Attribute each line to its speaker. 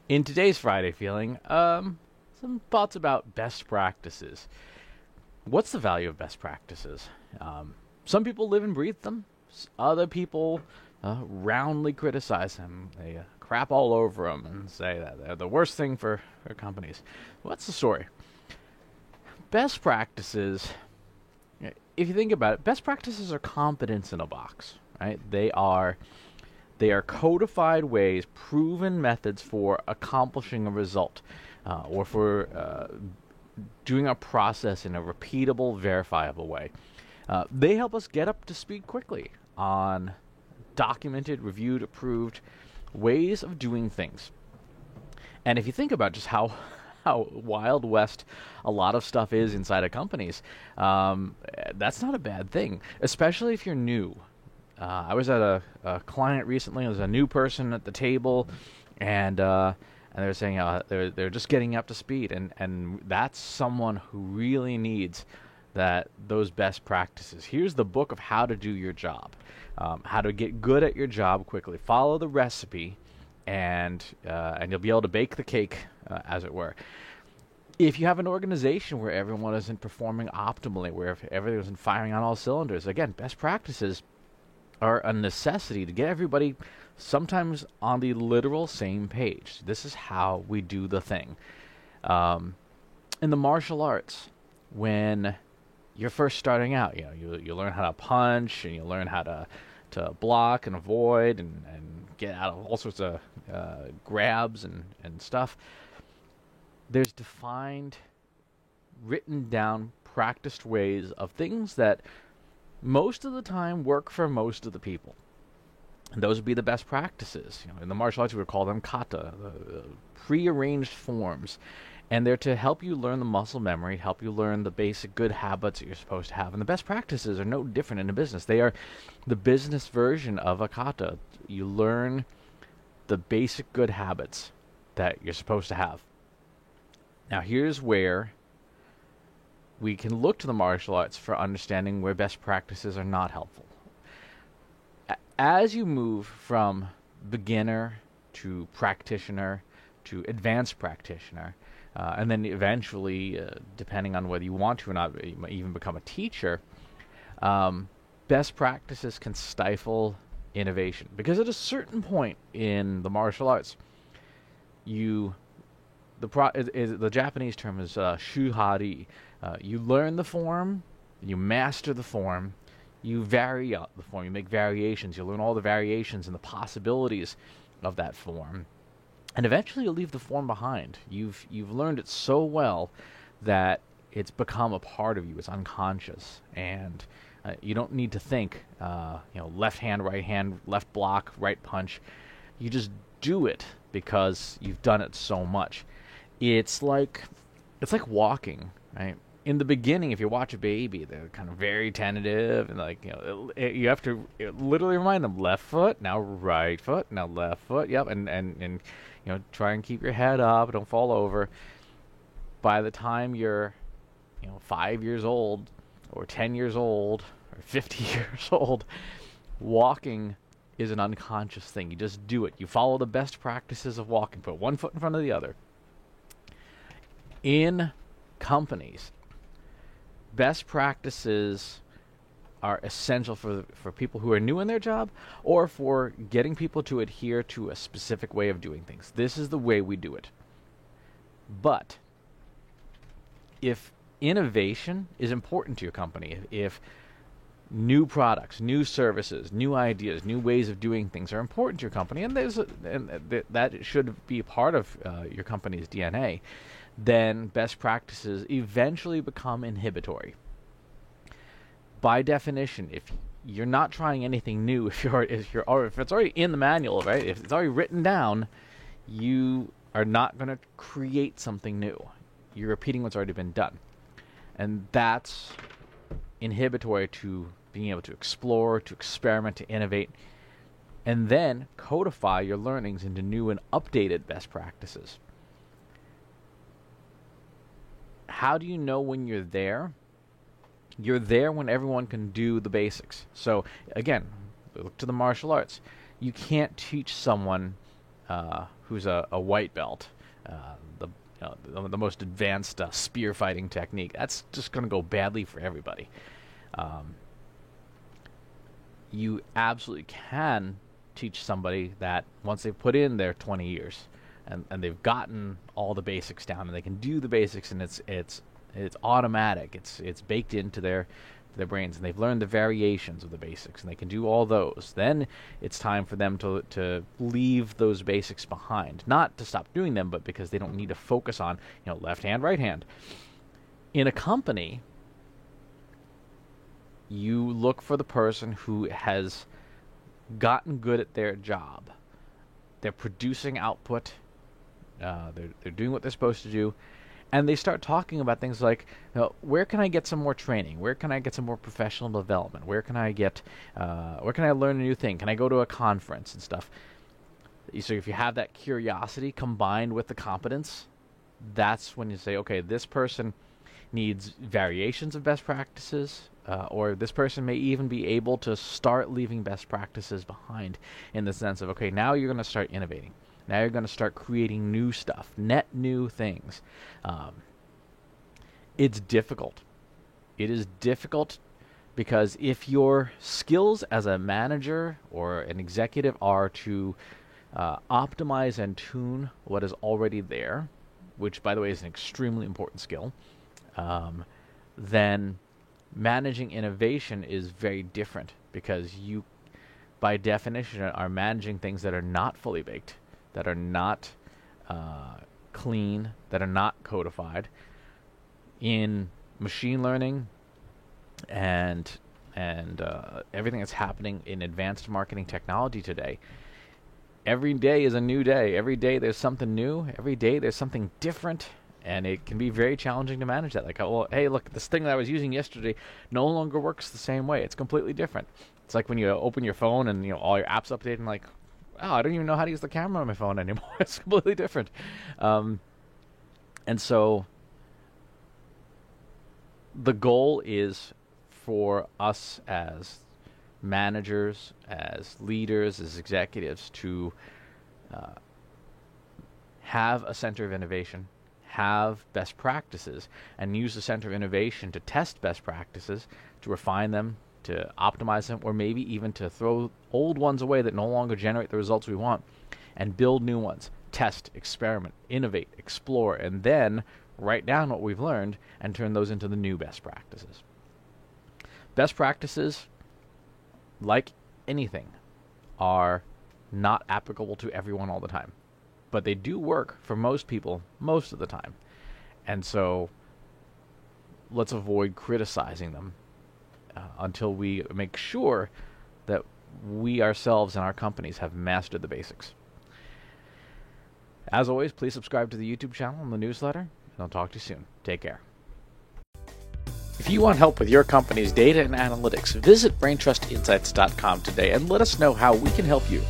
Speaker 1: In today's Friday feeling, some thoughts about best practices. What's the value of best practices? Some people live and breathe them. Other people roundly criticize them. They crap all over them and say that they're the worst thing for companies. What's the story? Best practices, if you think about it, best practices are competence in a box, right? They are codified ways, proven methods for accomplishing a result, or for doing a process in a repeatable, verifiable way. They help us get up to speed quickly on documented, reviewed, approved ways of doing things. And if you think about just how wild west a lot of stuff is inside of companies, that's not a bad thing, especially if you're new. I was at a client recently. There was a new person at the table, and they were saying they're just getting up to speed, and that's someone who really needs those best practices. Here's the book of how to do your job, how to get good at your job quickly. Follow the recipe, and you'll be able to bake the cake, as it were. If you have an organization where everyone isn't performing optimally, where if everything isn't firing on all cylinders, again, best practices are a necessity to get everybody sometimes on the literal same page. This is how we do the thing. In the martial arts, when you're first starting out, you learn how to punch, and you learn how to block and avoid and get out of all sorts of grabs and stuff. There's defined, written down, practiced ways of things that most of the time work for most of the people. And those would be the best practices. In the martial arts, we would call them kata, the prearranged forms. And they're to help you learn the muscle memory, help you learn the basic good habits that you're supposed to have. And the best practices are no different in a business. They are the business version of a kata. You learn the basic good habits that you're supposed to have. Now, here's where we can look to the martial arts for understanding where best practices are not helpful. As you move from beginner to practitioner to advanced practitioner, and then eventually, depending on whether you want to or not, you might even become a teacher, best practices can stifle innovation. Because at a certain point in the martial arts, the Japanese term is shuhari. You learn the form, you master the form, you vary out the form, you make variations, you learn all the variations and the possibilities of that form. And eventually you'll leave the form behind. You've learned it so well that it's become a part of you. It's unconscious. And you don't need to think, left hand, right hand, left block, right punch. You just do it because you've done it so much. It's like walking, right? In the beginning, if you watch a baby, they're kind of very tentative, and you have to literally remind them: left foot, now right foot, now left foot. Yep, and try and keep your head up, don't fall over. By the time you're 5 years old, or 10 years old, or 50 years old, walking is an unconscious thing. You just do it. You follow the best practices of walking. Put one foot in front of the other. In companies, best practices are essential for people who are new in their job, or for getting people to adhere to a specific way of doing things. This is the way we do it. But if innovation is important to your company, if new products, new services, new ideas, new ways of doing things are important to your company, and that should be part of your company's DNA, then best practices eventually become inhibitory. By definition, if you're not trying anything new, if it's already in the manual, right? If it's already written down, you are not going to create something new. You're repeating what's already been done, and that's inhibitory to being able to explore, to experiment, to innovate, and then codify your learnings into new and updated best practices. How do you know when you're there? You're there when everyone can do the basics. So again, look to the martial arts. You can't teach someone who's a white belt, the most advanced spear fighting technique. That's just going to go badly for everybody. You absolutely can teach somebody that once they've put in their 20 years and they've gotten all the basics down and they can do the basics, and it's automatic. It's baked into their brains, and they've learned the variations of the basics, and they can do all those. Then it's time for them to leave those basics behind. Not to stop doing them, but because they don't need to focus on, left hand, right hand. In a company, you look for the person who has gotten good at their job. They're producing output. They're doing what they're supposed to do. And they start talking about things like, where can I get some more training? Where can I get some more professional development? Where can I learn a new thing? Can I go to a conference and stuff? So if you have that curiosity combined with the competence, that's when you say, okay, this person needs variations of best practices, or this person may even be able to start leaving best practices behind, in the sense of, okay, now you're going to start innovating. Now you're going to start creating new stuff, net new things. It's difficult. It is difficult because if your skills as a manager or an executive are to optimize and tune what is already there, which, by the way, is an extremely important skill, then managing innovation is very different, because you, by definition, are managing things that are not fully baked, that are not clean, that are not codified. In machine learning and everything that's happening in advanced marketing technology today, every day is a new day. Every day there's something new. Every day there's something different, and it can be very challenging to manage that. Like, well, hey, look, this thing that I was using yesterday no longer works the same way. It's completely different. It's like when you open your phone and all your apps update, and like, oh, I don't even know how to use the camera on my phone anymore. It's completely different. And so the goal is for us as managers, as leaders, as executives to have a center of innovation, have best practices, and use the center of innovation to test best practices, to refine them, to optimize them, or maybe even to throw old ones away that no longer generate the results we want, and build new ones. Test, experiment, innovate, explore, and then write down what we've learned and turn those into the new best practices. Best practices, like anything, are not applicable to everyone all the time, but they do work for most people most of the time. And so let's avoid criticizing them until we make sure that we ourselves and our companies have mastered the basics. As always, please subscribe to the YouTube channel and the newsletter, and I'll talk to you soon. Take care. If you want help with your company's data and analytics, visit BrainTrustInsights.com today and let us know how we can help you.